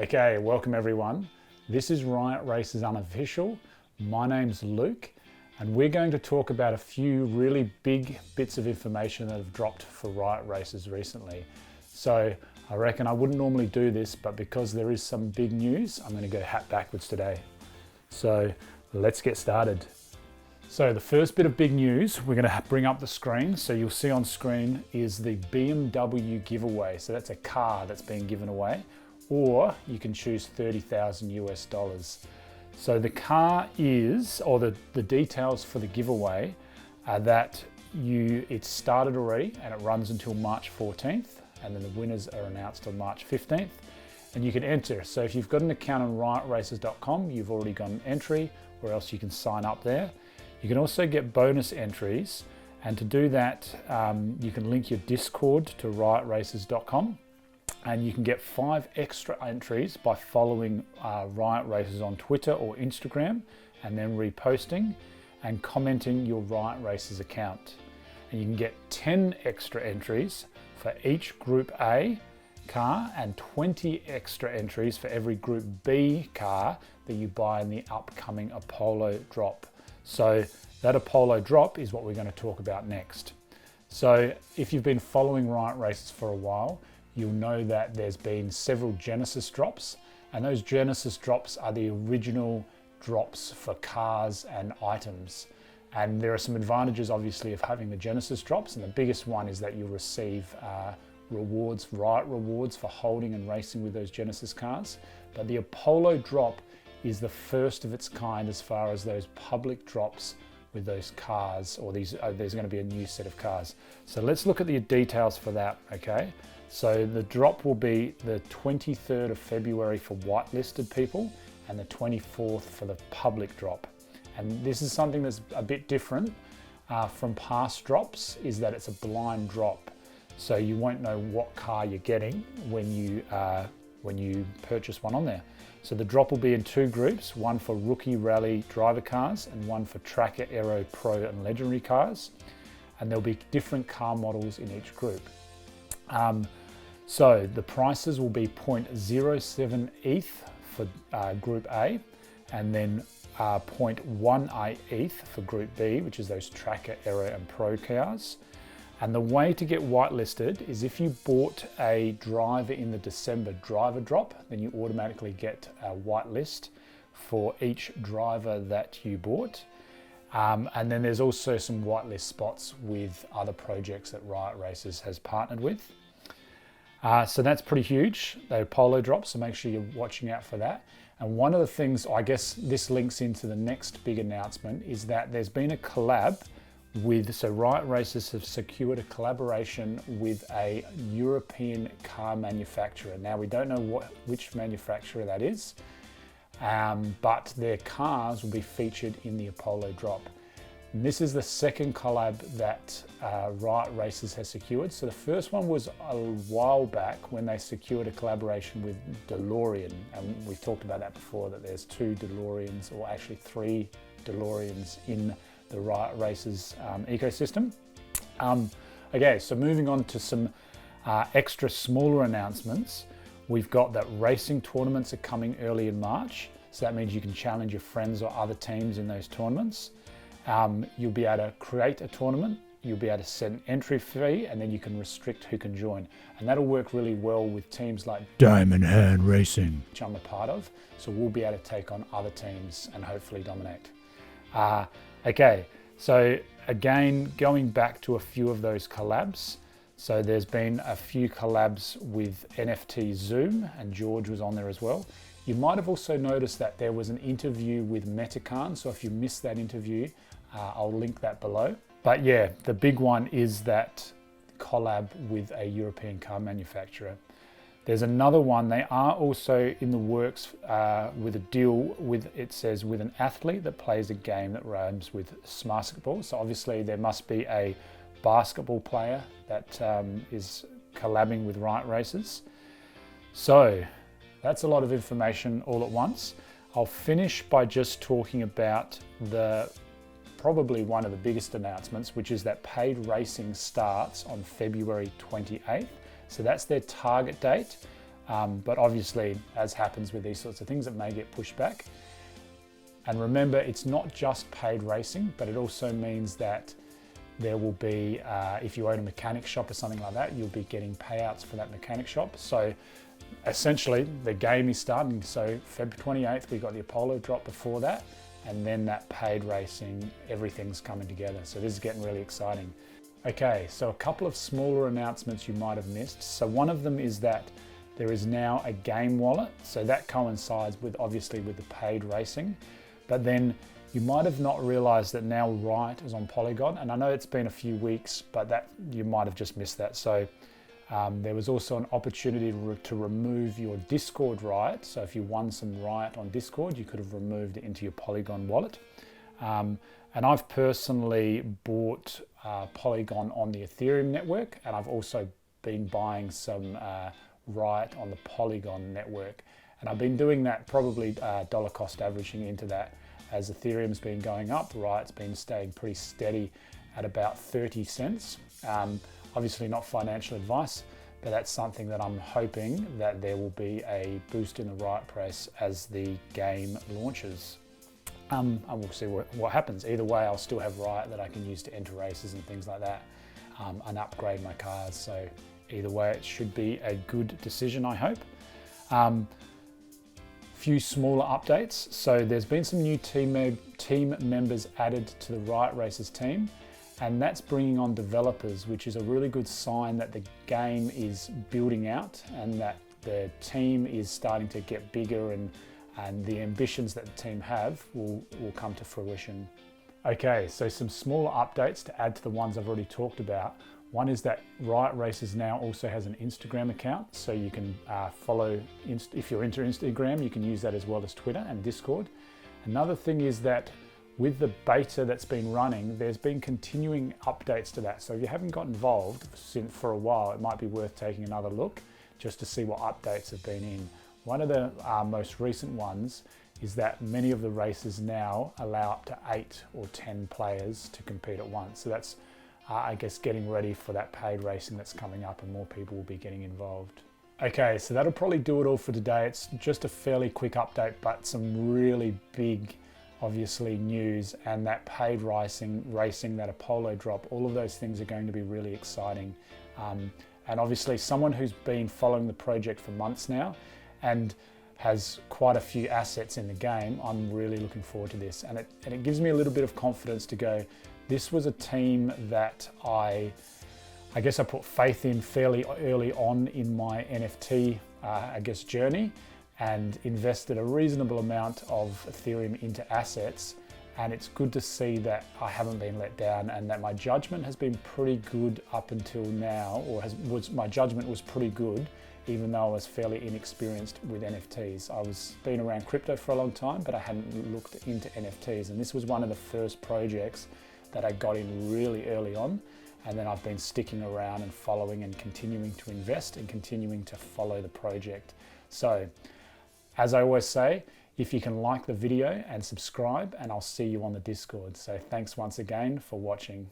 Okay, welcome everyone. This is Riot Racers Unofficial. My name's Luke, and we're going to talk about a few really big bits of information that have dropped for Riot Racers recently. So I reckon I wouldn't normally do this, but because there is some big news, I'm going to go hat backwards today. So let's get started. So the first bit of big news, we're going to bring up the screen. So you'll see on screen is the BMW Giveaway. So that's a car that's being given away, or you can choose $30,000 US. So the car is, or the details for the giveaway are that it's started already and it runs until March 14th, and then the winners are announced on March 15th, and you can enter. So if you've got an account on riotracers.com, you've already got an entry, or else you can sign up there. You can also get bonus entries, and to do that, you can link your Discord to riotracers.com, and you can get 5 extra entries by following Riot Racers on Twitter or Instagram, and then reposting and commenting your Riot Racers account. And you can get 10 extra entries for each Group A car, and 20 extra entries for every Group B car that you buy in the upcoming Apollo drop. So that Apollo drop is what we're going to talk about next. So if you've been following Riot Racers for a while, you'll know that there's been several Genesis drops, and those Genesis drops are the original drops for cars and items. And there are some advantages, obviously, of having the Genesis drops, and the biggest one is that you'll receive rewards, Riot rewards for holding and racing with those Genesis cars. But the Apollo drop is the first of its kind as far as those public drops with those cars, or there's going to be a new set of cars. So let's look at the details for that, okay? So the drop will be the 23rd of February for whitelisted people, and the 24th for the public drop. And this is something that's a bit different from past drops, is that it's a blind drop. So you won't know what car you're getting when you purchase one on there. So the drop will be in 2 groups, one for rookie rally driver cars and one for tracker, aero, pro and legendary cars. And there'll be different car models in each group. So the prices will be 0.07 ETH for Group A, and then 0.18 ETH for Group B, which is those tracker, aero and pro cars. And the way to get whitelisted is if you bought a driver in the December driver drop, then you automatically get a whitelist for each driver that you bought. And then there's also some whitelist spots with other projects that Riot Racers has partnered with. So that's pretty huge, the Apollo drop, so make sure you're watching out for that. And one of the things, I guess this links into the next big announcement, is that there's been a collab so Riot Racers have secured a collaboration with a European car manufacturer. Now we don't know which manufacturer that is, but their cars will be featured in the Apollo drop. And this is the second collab that Riot Racers has secured. So the first one was a while back when they secured a collaboration with DeLorean, and we've talked about that before, that there's 2 DeLoreans, or actually 3 DeLoreans in the Riot Racers ecosystem. Okay, so moving on to some extra smaller announcements. We've got that racing tournaments are coming early in March, so that means you can challenge your friends or other teams in those tournaments. You'll be able to create a tournament, you'll be able to set an entry fee, and then you can restrict who can join. And that'll work really well with teams like Diamond Hand Racing, which I'm a part of, so we'll be able to take on other teams and hopefully dominate. Okay, so again, going back to a few of those collabs. So there's been a few collabs with NFT Zoom, and George was on there as well. You might have also noticed that there was an interview with Metacon, so if you missed that interview, I'll link that below. But yeah, the big one is that collab with a European car manufacturer. There's another one, they are also in the works with a deal with, it says, with an athlete that plays a game that rhymes with basketball. So obviously there must be a basketball player that is collabing with Riot Racers. So that's a lot of information all at once. I'll finish by just talking about probably one of the biggest announcements, which is that paid racing starts on February 28th. So that's their target date. But obviously, as happens with these sorts of things, it may get pushed back. And remember, it's not just paid racing, but it also means that there will be, if you own a mechanic shop or something like that, you'll be getting payouts for that mechanic shop. So essentially, the game is starting. So February 28th, we got the Apollo drop before that, and then that paid racing, everything's coming together. So this is getting really exciting. Okay, so a couple of smaller announcements you might have missed. So one of them is that there is now a game wallet. So that coincides with, obviously, with the paid racing. But then you might have not realized that now Riot is on Polygon. And I know it's been a few weeks, but that you might have just missed that. So there was also an opportunity to remove your Discord Riot. So if you won some Riot on Discord, you could have removed it into your Polygon wallet. And I've personally bought Polygon on the Ethereum network, and I've also been buying some Riot on the Polygon network. And I've been doing that probably dollar cost averaging into that. As Ethereum's been going up, Riot's been staying pretty steady at about 30 cents. Obviously not financial advice, but that's something that I'm hoping that there will be a boost in the Riot price as the game launches. And we'll see what happens. Either way, I'll still have Riot that I can use to enter races and things like that, and upgrade my cars. So either way, it should be a good decision, I hope. Few smaller updates. So there's been some new team members added to the Riot Racers team, and that's bringing on developers, which is a really good sign that the game is building out and that the team is starting to get bigger, and the ambitions that the team have will come to fruition. Okay, so some smaller updates to add to the ones I've already talked about. One is that Riot Racers now also has an Instagram account, so you can follow, if you're into Instagram, you can use that as well as Twitter and Discord. Another thing is that with the beta that's been running, there's been continuing updates to that. So if you haven't got involved for a while, it might be worth taking another look just to see what updates have been in. One of the most recent ones is that many of the races now allow up to 8 or 10 players to compete at once. So that's I guess getting ready for that paid racing that's coming up, and more people will be getting involved. Okay, so that'll probably do it all for today. It's just a fairly quick update, but some really big, obviously, news, and that paid racing, that Apollo drop, all of those things are going to be really exciting. And obviously someone who's been following the project for months now and has quite a few assets in the game, I'm really looking forward to this. And it gives me a little bit of confidence to go, this was a team that I guess I put faith in fairly early on in my NFT, journey, and invested a reasonable amount of Ethereum into assets. And it's good to see that I haven't been let down, and that my judgment has been pretty good up until now, my judgment was pretty good, even though I was fairly inexperienced with NFTs. I was been around crypto for a long time, but I hadn't looked into NFTs. And this was one of the first projects that I got in really early on, and then I've been sticking around and following and continuing to invest and continuing to follow the project. So, as I always say, if you can like the video and subscribe, and I'll see you on the Discord. So thanks once again for watching.